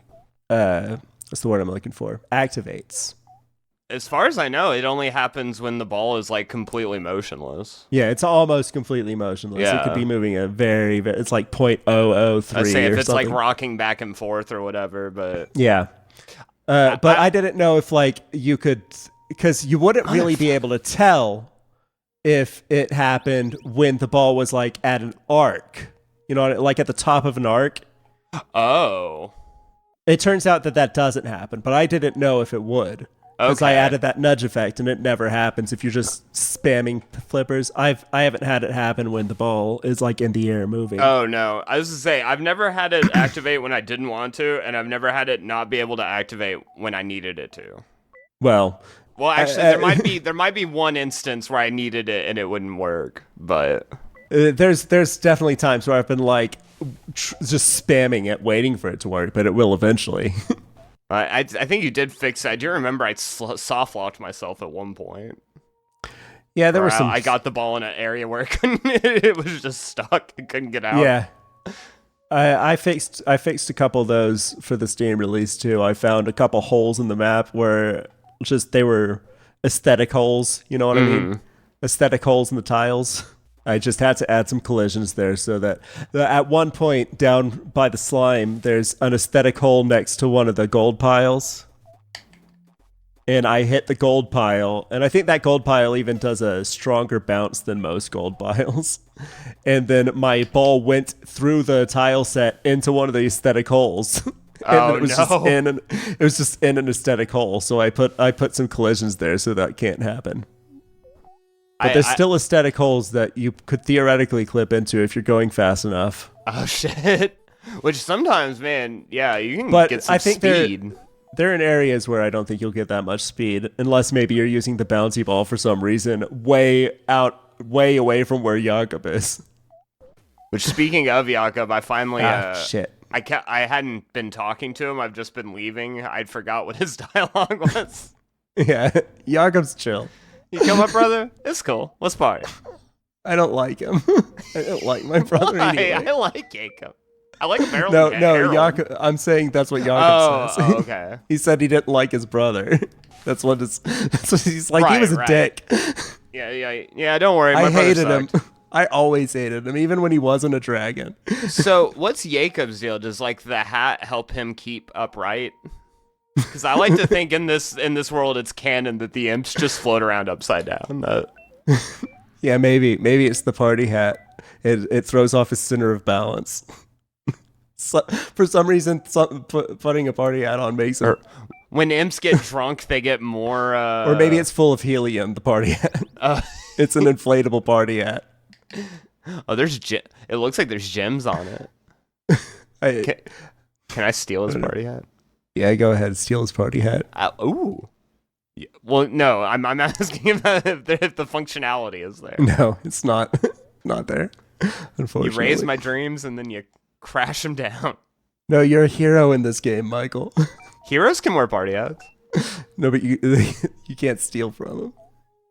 what's the word I'm looking for, activates. As far as I know, it only happens when the ball is like completely motionless. Yeah, it's almost completely motionless. Yeah. It could be moving a very, it's like 0.003 I'd say if it's something. like rocking back and forth or whatever, but yeah. But I didn't know if like you could, because you wouldn't really be able to tell if it happened when the ball was like at an arc, you know, like at the top of an arc. Oh. It turns out that doesn't happen, but I didn't know if it would. Because I added that nudge effect, and it never happens if you're just spamming flippers. I haven't had it happen when the ball is like in the air moving. Oh no, I was to say I've never had it activate when I didn't want to, and I've never had it not be able to activate when I needed it to. Well, actually, there might be one instance where I needed it and it wouldn't work, but there's definitely times where I've been like just spamming it, waiting for it to work, but it will eventually. I think you did fix it. I do remember I soft locked myself at one point. Yeah, there was some. I got the ball in an area where it was just stuck. It couldn't get out. Yeah, I fixed a couple of those for the Steam release too. I found a couple holes in the map where they were aesthetic holes. You know what I mean? Aesthetic holes in the tiles. I just had to add some collisions there so that at one point down by the slime, there's an aesthetic hole next to one of the gold piles. And I hit the gold pile, and I think that gold pile even does a stronger bounce than most gold piles. And then my ball went through the tile set into one of the aesthetic holes. And it was just in an aesthetic hole, so I put some collisions there so that can't happen. But there's still aesthetic holes that you could theoretically clip into if you're going fast enough. Oh shit! Which sometimes, man, yeah, you can get some speed. They're in areas where I don't think you'll get that much speed, unless maybe you're using the bouncy ball for some reason, way away from where Jakob is. Which, speaking of Jakob, I finally shit. I hadn't been talking to him. I've just been leaving. I'd forgot what his dialogue was. Yeah, Jakob's chill. You come up, brother? It's cool. Let's party. I don't like him. I don't like my brother anyway. I like Jacob. I like a barrel. No, Harold. Jakob. I'm saying that's what Jakob Oh, says. okay. He said he didn't like his brother. That's what he's like. He was a dick. Yeah. Don't worry. My I brother hated him. sucked. I always hated him, even when he wasn't a dragon. So, what's Jacob's deal? Does like the hat help him keep upright? Because I like to think in this world, it's canon that the imps just float around upside down. Yeah, maybe it's the party hat. It throws off his center of balance. So, for some reason, putting a party hat on makes him. When imps get drunk, they get more. Or maybe it's full of helium. The party hat. It's an inflatable party hat. Oh, it looks like there's gems on it. Can I steal his party hat? Yeah, go ahead. Steal his party hat. Ooh. Yeah, well, no, I'm asking about if the functionality is there. No, it's not. Not there. Unfortunately, You raise my dreams and then you crash them down. No, you're a hero in this game, Michael. Heroes can wear party hats. No, but you can't steal from them.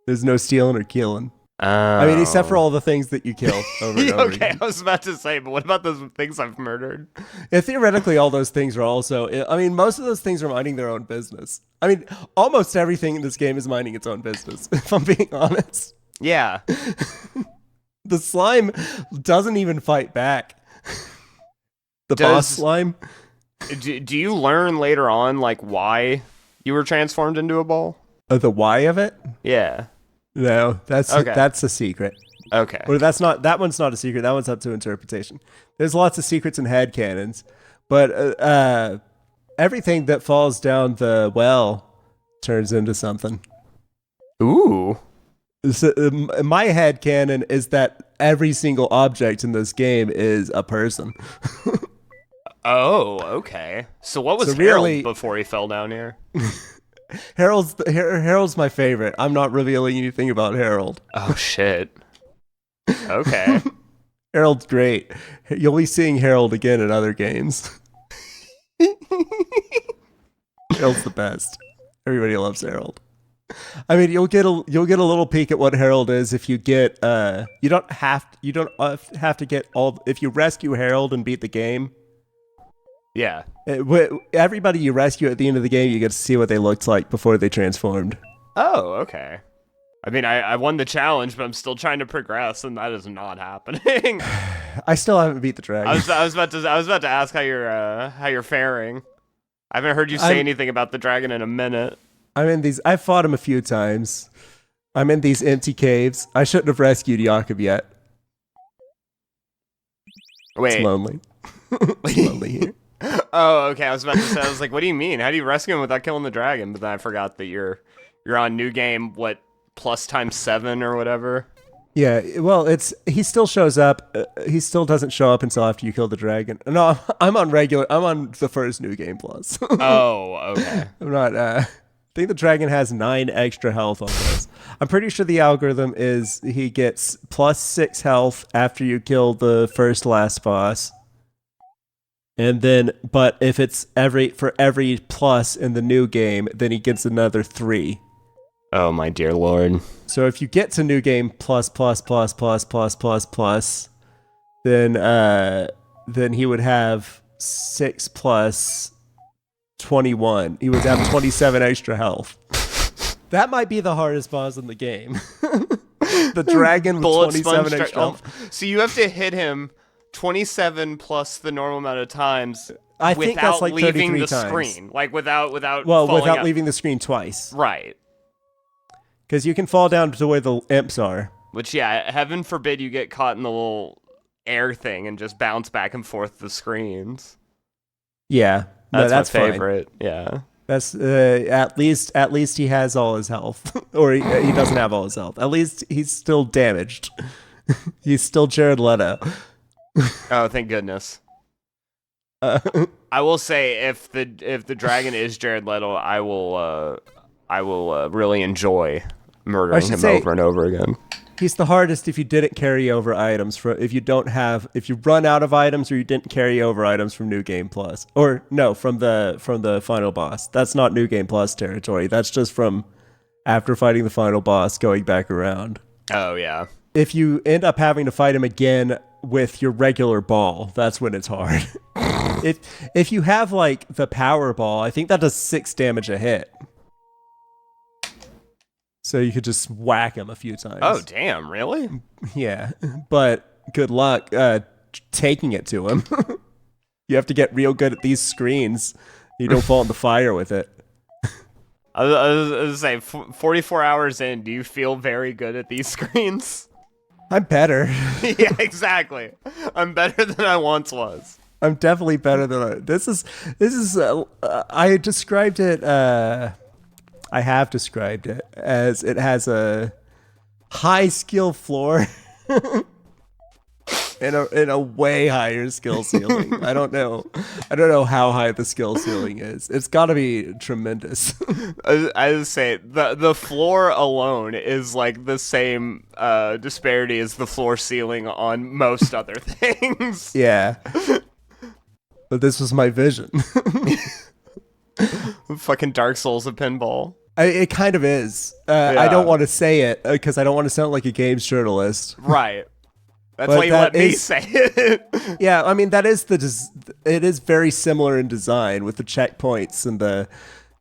There's no stealing or killing. Oh. I mean, except for all the things that you kill over and over Okay, again. I was about to say, but what about those things I've murdered? Yeah, theoretically, all those things are also... I mean, most of those things are minding their own business. I mean, almost everything in this game is minding its own business, if I'm being honest. Yeah. The slime doesn't even fight back. The boss slime. Do you learn later on, like, why you were transformed into a ball? The why of it? Yeah. No, that's a secret. Okay. Or that one's not a secret. That one's up to interpretation. There's lots of secrets and headcanons, but everything that falls down the well turns into something. Ooh. So, my headcanon is that every single object in this game is a person. Oh, okay. So what was really, Harold before he fell down here? Harold's my favorite. I'm not revealing anything about Harold. Oh, shit. Okay. Harold's great. You'll be seeing Harold again in other games. Harold's the best. Everybody loves Harold. I mean, you'll get a little peek at what Harold is if you get you don't have to get all if you rescue Harold and beat the game. Yeah. Everybody you rescue at the end of the game, you get to see what they looked like before they transformed. Oh, okay. I mean, I won the challenge, but I'm still trying to progress, and that is not happening. I still haven't beat the dragon. I was about to ask how you're faring. I haven't heard you say anything about the dragon in a minute. I've fought him a few times. I'm in these empty caves. I shouldn't have rescued Jakob yet. Wait. It's lonely. It's lonely here. Oh, okay. I was about to say, I was like, what do you mean? How do you rescue him without killing the dragon? But then I forgot that you're on new game, what, plus times 7 or whatever? Yeah, well, he still shows up. He still doesn't show up until after you kill the dragon. No, I'm on the first new game plus. Oh, okay. I'm not, I think the dragon has 9 extra health on this. I'm pretty sure the algorithm is he gets plus 6 health after you kill the last boss. And then, but if it's for every plus in the new game, then he gets another 3. Oh my dear lord. So if you get to new game plus, then he would have 6 plus 21. He would have 27 extra health. That might be the hardest boss in the game. The dragon with 27 extra health. So you have to hit him 27 plus the normal amount of times I think that's like leaving the 33 times. screen. Like without leaving the screen twice. Right. Because you can fall down to where the imps are. Which, yeah, heaven forbid you get caught in the little air thing and just bounce back and forth the screens. Yeah. That's my fine. favorite. Yeah. That's at least he has all his health. Or he doesn't have all his health. At least he's still damaged. He's still Jared Leto. Oh, thank goodness. I will say if the dragon is Jared Leto, I will really enjoy murdering him over and over again. He's the hardest if you didn't carry over items if you run out of items or you didn't carry over items from New Game Plus. Or no, from the final boss. That's not New Game Plus territory. That's just from after fighting the final boss going back around. Oh yeah. If you end up having to fight him again with your regular ball. That's when it's hard. If you have like the power ball, I think that does 6 damage a hit. So you could just whack him a few times. Oh, damn, really? Yeah, but good luck taking it to him. You have to get real good at these screens. You don't fall in the fire with it. I was saying, 44 hours in, do you feel very good at these screens? I'm better. Yeah, exactly. I'm better than I once was. I'm definitely better than this is. I described it. I have described it as it has a high skill floor and a way higher skill ceiling. I don't know how high the skill ceiling is. It's got to be tremendous. I would say the floor alone is like the same disparity as the floor ceiling on most other things. Yeah. But this was my vision. Fucking Dark Souls of pinball. It kind of is. Yeah. I don't want to say it because I don't want to sound like a games journalist. Right. That's But why you that let me is- say it. Yeah, I mean that is it is very similar in design with the checkpoints and the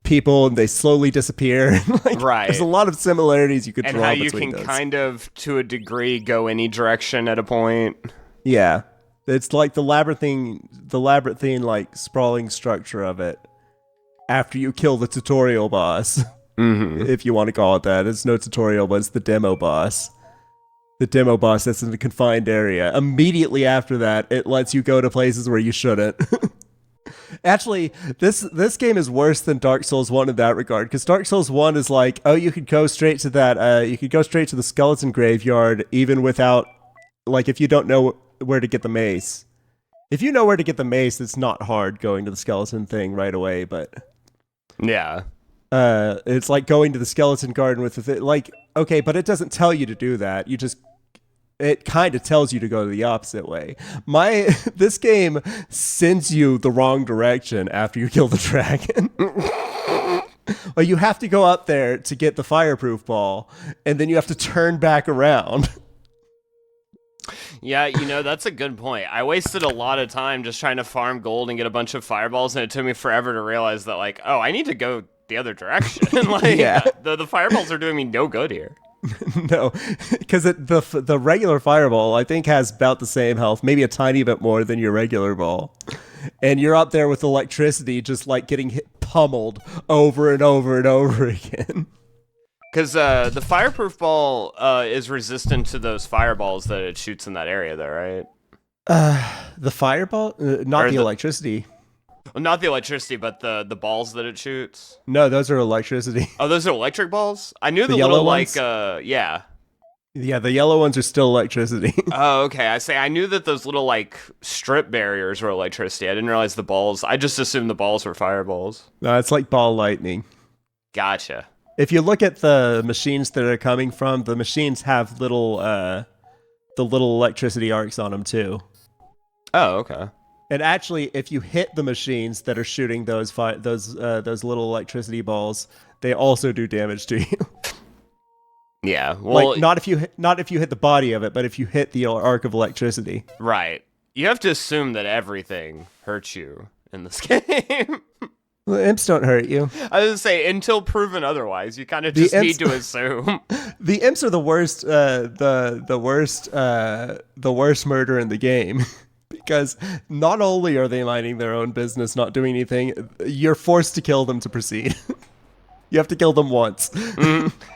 people, and they slowly disappear. Like, Right. There's a lot of similarities you could And draw how you between can those. kind of, to a degree, go any direction at a point. Yeah, it's like the labyrinthine like sprawling structure of it. After you kill the tutorial boss, if you want to call it that, it's no tutorial, but it's the demo boss. The demo boss that's in the confined area. Immediately after that, it lets you go to places where you shouldn't. Actually, this game is worse than Dark Souls 1 in that regard, because Dark Souls 1 is like, oh, you could go straight to that, you could go straight to the skeleton graveyard even without, like, if you don't know where to get the mace. If you know where to get the mace, it's not hard going to the skeleton thing right away, but Yeah. it's like going to the skeleton garden with the like, okay, but it doesn't tell you to do that. It kind of tells you to go the opposite way. This game sends you the wrong direction after you kill the dragon. Well, you have to go up there to get the fireproof ball, and then you have to turn back around. Yeah, that's a good point. I wasted a lot of time just trying to farm gold and get a bunch of fireballs, and it took me forever to realize that, like, oh, I need to go the other direction. Like, Yeah. the fireballs are doing me no good here. No, because the regular fireball, I think, has about the same health, maybe a tiny bit more than your regular ball. And you're up there with electricity, just like getting pummeled over and over and over again. Because the fireproof ball is resistant to those fireballs that it shoots in that area, though, right? The fireball? Not Or the the- electricity. Well, not the electricity, but the balls that it shoots. No, those are electricity. Oh, those are electric balls? I knew the yellow little, ones? yeah. Yeah, the yellow ones are still electricity. Oh, okay. I knew that those little, like, strip barriers were electricity. I didn't realize the balls. I just assumed the balls were fireballs. No, it's like ball lightning. Gotcha. If you look at the machines that are coming from, the machines have the little electricity arcs on them too. Oh, okay. And actually, if you hit the machines that are shooting those little electricity balls, they also do damage to you. Yeah. Well, Like not if you hit the body of it, but if you hit the arc of electricity. right. You have to assume that everything hurts you in this game. Well, imps don't hurt you. I was gonna say, until proven otherwise, you kind of The just imps- need to assume. The imps are the worst. The worst murder in the game. Because not only are they minding their own business, not doing anything, you're forced to kill them to proceed. You have to kill them once.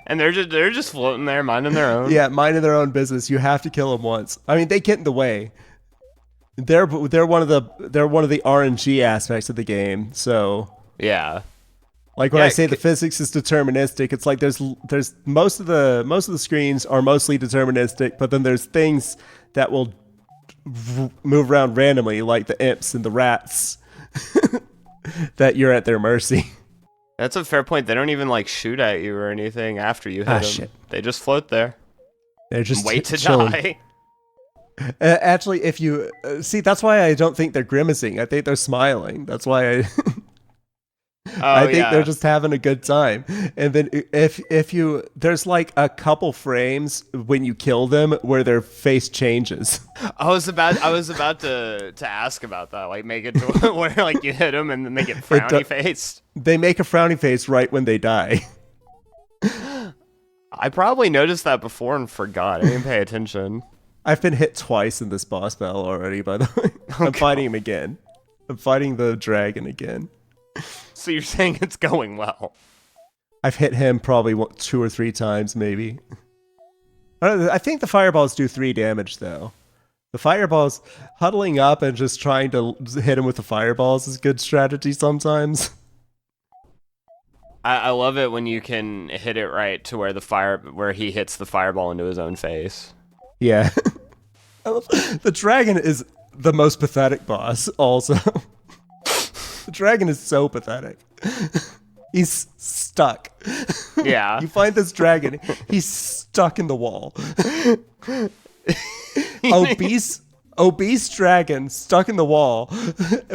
And they're just floating there, minding their own. Yeah, minding their own business. You have to kill them once. I mean, they get in the way. They're one of the RNG aspects of the game. So, Yeah. like when Yeah, I say the physics is deterministic, it's like there's most of the screens are mostly deterministic, but then there's things that will move around randomly, like the imps and the rats, that you're at their mercy. That's a fair point. They don't even like shoot at you or anything after you hit them. Shit. They just float there. They're just Wait to chilling. die. Actually, if you see, that's why I don't think they're grimacing. I think they're smiling. That's why I think yeah. they're just having a good time. And then if you there's like a couple frames when you kill them where their face changes. I was about to ask about that. Like, make it to where like you hit them and then they get frowny faced. They make a frowny face right when they die. I probably noticed that before and forgot. I didn't pay attention. I've been hit twice in this boss battle already, by the way. I'm fighting him again. I'm fighting the dragon again. So you're saying it's going well? I've hit him probably 2 or 3 times, maybe. I think the fireballs do 3 damage, though. The fireballs, huddling up and just trying to hit him with the fireballs is a good strategy sometimes. I love it when you can hit it right to where he hits the fireball into his own face. Yeah. The dragon is the most pathetic boss, also. The dragon is so pathetic. He's stuck. Yeah. You find this dragon, he's stuck in the wall. Obese dragon stuck in the wall.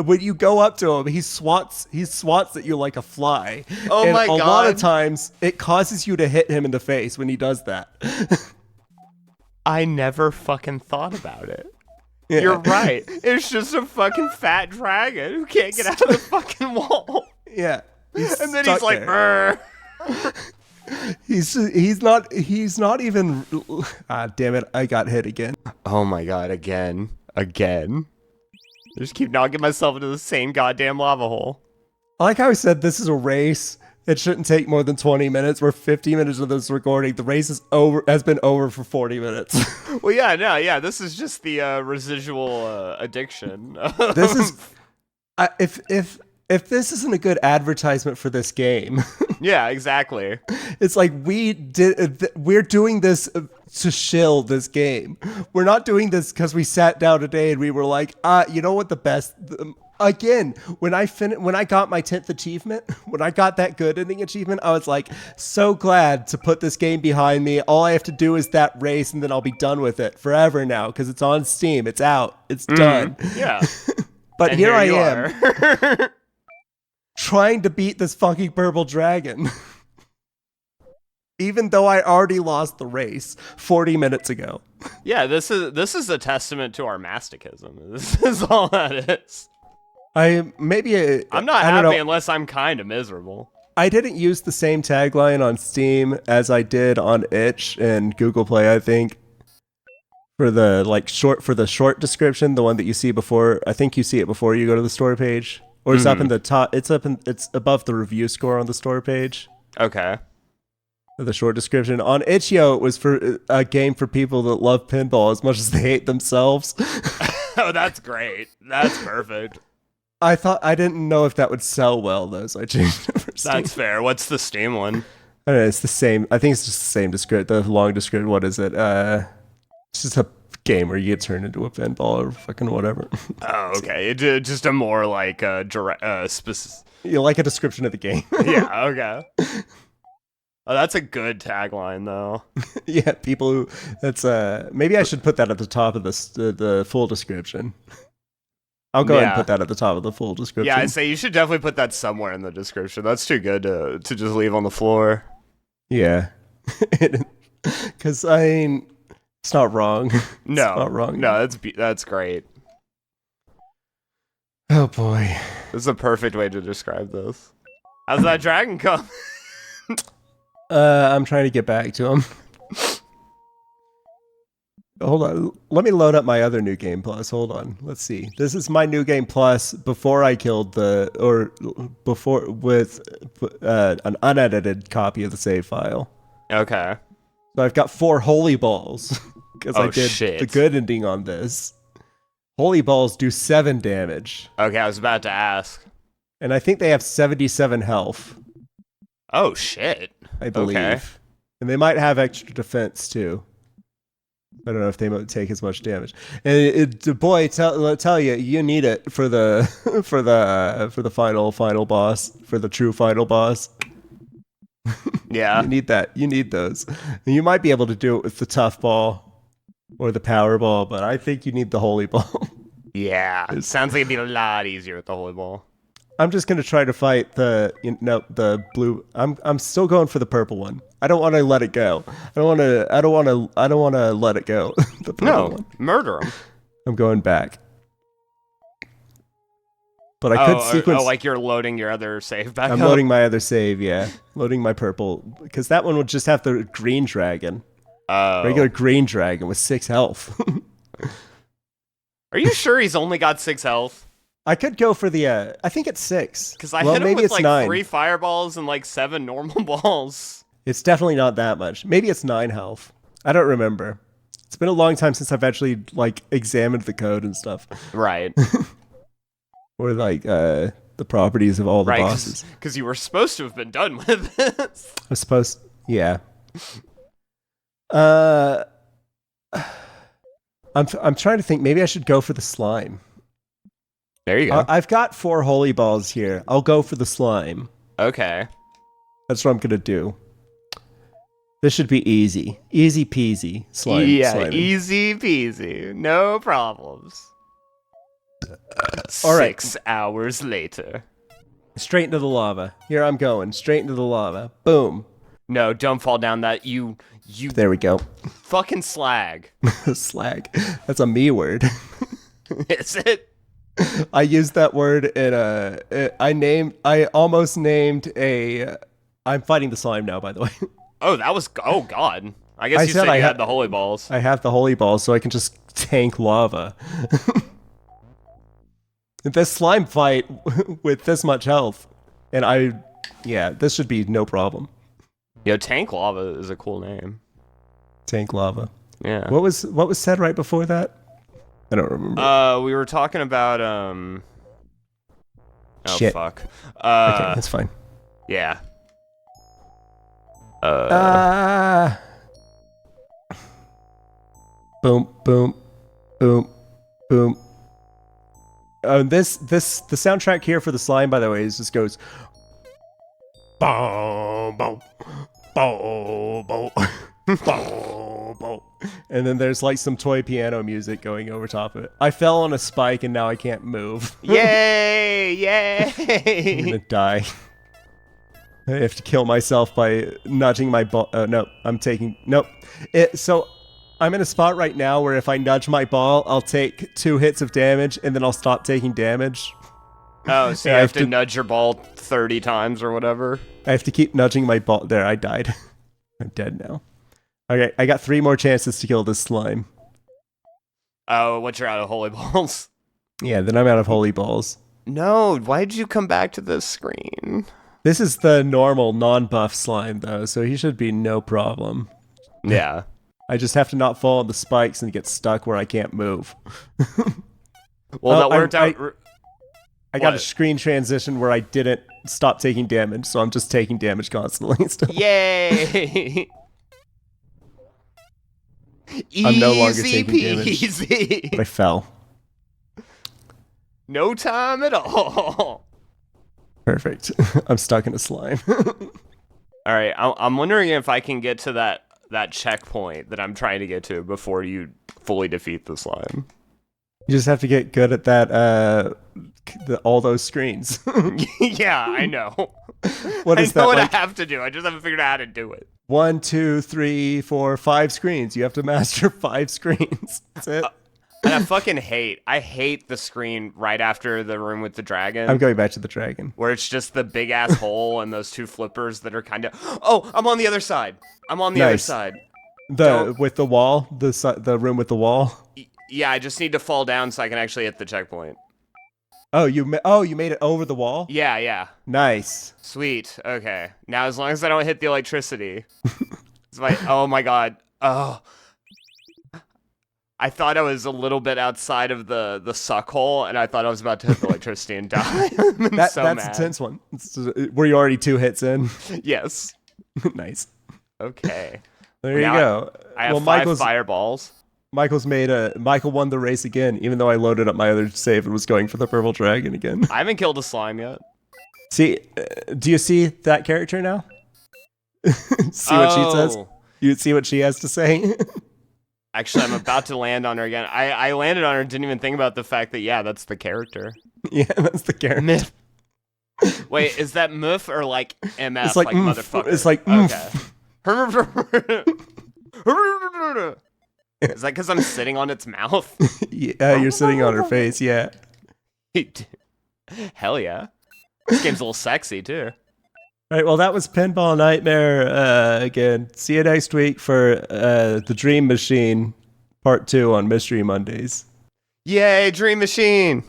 When you go up to him, he swats at you like a fly. Oh and my God. A lot of times it causes you to hit him in the face when he does that. I never fucking thought about it. Yeah. You're right. It's just a fucking fat dragon who can't get out of the fucking wall. Yeah. And then he's like, "Brr." He's not even. Damn it! I got hit again. Oh my God! Again. I just keep knocking myself into the same goddamn lava hole. Like how I said, this is a race. It shouldn't take more than 20 minutes. We're 50 minutes of this recording. The race has been over for 40 minutes. Well, yeah. This is just the residual addiction. This is if this isn't a good advertisement for this game. Yeah, exactly. It's like we're doing this to shill this game. We're not doing this because we sat down today and we were like, you know what the best. Again, when I got my 10th achievement, when I got that good ending achievement, I was like, so glad to put this game behind me. All I have to do is that race, and then I'll be done with it forever now because it's on Steam. It's out. It's done. Yeah. But And here I you am, are. trying to beat this fucking purple dragon. Even though I already lost the race 40 minutes ago. Yeah, this is a testament to our masochism. This is all that is. I'm not happy unless I'm kind of miserable. I didn't use the same tagline on Steam as I did on itch and Google Play, I think. For the short description, the one that you see before, I think you see it before you go to the store page. Or it's up in the top, it's above the review score on the store page. Okay. The short description. On itch.io, it was for a game for people that love pinball as much as they hate themselves. Oh, that's great. That's perfect. I didn't know if that would sell well though, so I changed it for Steam. That's fair. What's the Steam one? I don't know, it's the same. I think it's just the same description. The long description. What is it? It's just a game where you get turned into a pinball or fucking whatever. Oh, okay. It just a more like specific. You like a description of the game? Yeah. Okay. Oh, that's a good tagline though. Yeah, people who. That's maybe I should put that at the top of the full description. I'll go ahead and put that at the top of the full description. Yeah, I'd say you should definitely put that somewhere in the description. That's too good to just leave on the floor. Yeah. Because, I mean, it's not wrong. No. It's not wrong. No, that's great. Oh, boy. This is a perfect way to describe this. How's that dragon come? I'm trying to get back to him. Hold on. Let me load up my other New Game Plus. Hold on. Let's see. This is my New Game Plus before I killed with an unedited copy of the save file. Okay. So I've got 4 holy balls because I did shit. the good ending on this. Holy balls do 7 damage. Okay, I was about to ask. And I think they have 77 health. Oh, shit. I believe. Okay. And they might have extra defense too. I don't know if they might take as much damage. And boy, tell you, you need it for the for the final boss, for the true final boss. Yeah. You need that. You need those. And you might be able to do it with the tough ball or the power ball, but I think you need the holy ball. Yeah. It sounds like it'd be a lot easier with the holy ball. I'm just gonna try to fight the blue. I'm still going for the purple one. I don't want to let it go. I don't want to let it go. The purple one. Murder him. I'm going back. But I could sequence. Oh, like you're loading your other save back I'm up? loading my other save, yeah. Loading my purple. Because that one would just have the green dragon. Regular green dragon with 6 health. Are you sure he's only got 6 health? I could go for the, I think it's 6. Because I hit him with like 9. 3 fireballs and like 7 normal balls. It's definitely not that much. Maybe it's 9 health. I don't remember. It's been a long time since I've actually like examined the code and stuff. Right. Or like the properties of all the bosses. Because you were supposed to have been done with this. I'm supposed, yeah. I'm trying to think. Maybe I should go for the slime. There you go. I've got 4 holy balls here. I'll go for the slime. Okay. That's what I'm gonna do. This should be easy. Easy peasy. Slime. Yeah, slime. easy peasy. No problems. All right. 6 hours later. Straight into the lava. Here I'm going. Straight into the lava. Boom. No, don't fall down that. You. There we go. Fucking slag. Slag. That's a me word. Is it? I used that word in I almost named a. I'm fighting the slime now, by the way. Oh, that was. Oh, God. I guess you said you had the holy balls. I have the holy balls, so I can just tank lava. This slime fight with this much health, and yeah, this should be no problem. Yo, tank lava is a cool name. Tank lava. Yeah. What was said right before that? I don't remember. We were talking about Oh shit. Fuck. Okay, that's fine. Yeah. Boom, boom, boom, boom. The soundtrack here for the slime, by the way, just goes boom, boom, boom, boom, boom, boom, and then there's like some toy piano music going over top of it. I fell on a spike and now I can't move. Yay! Yay! I'm gonna die. I have to kill myself by nudging my ball. No, I'm taking nope. So I'm in a spot right now where if I nudge my ball, I'll take 2 hits of damage, and then I'll stop taking damage. Oh, so you have to nudge your ball 30 times or whatever? I have to keep nudging my ball. There, I died. I'm dead now. Okay, I got 3 more chances to kill this slime. Oh, once you're out of holy balls? Yeah, then I'm out of holy balls. No, why did you come back to this screen? This is the normal, non-buff slime, though, so he should be no problem. Yeah. I just have to not fall on the spikes and get stuck where I can't move. Well, that worked out. I got a screen transition where I didn't stop taking damage, so I'm just taking damage constantly. Yay! I'm no longer taking damage. Easy. But I fell. No time at all. Perfect. I'm stuck in a slime. All right, I'm wondering if I can get to that checkpoint that I'm trying to get to before you fully defeat the slime. You just have to get good at that. All those screens. Yeah, I know. What is I know that? what I have to do. I just haven't figured out how to do it. 1, 2, 3, 4, 5 screens. You have to master 5 screens. That's it. And I hate the screen right after the room with the dragon. I'm going back to the dragon. Where it's just the big ass hole and those 2 flippers that are kind of. Oh, I'm on the other side. I'm on the other side. With the wall, the room with the wall. Yeah, I just need to fall down so I can actually hit the checkpoint. Oh, you made it over the wall? Yeah, yeah. Nice. Sweet. Okay. Now, as long as I don't hit the electricity. It's like, oh my god. Oh. I thought I was a little bit outside of the suck hole, and I thought I was about to hit the electricity and die. That's a tense one. Were you already 2 hits in? Yes. Nice. Okay. There you go. I have 5 fireballs. Michael won the race again, even though I loaded up my other save and was going for the purple dragon again. I haven't killed a slime yet. See, do you see that character now? See what she says? You see what she has to say? Actually, I'm about to land on her again. I landed on her and didn't even think about the fact that, yeah, that's the character. Yeah, that's the character. Wait, is that muff or like MF? It's like, motherfucker. it's like, okay. Is that because I'm sitting on its mouth? Yeah, you're sitting on her face. Yeah. Hell yeah. This game's a little sexy too. All right, well, that was Pinball Nightmare again. See you next week for The Dream Machine Part 2 on Mystery Mondays. Yay, Dream Machine!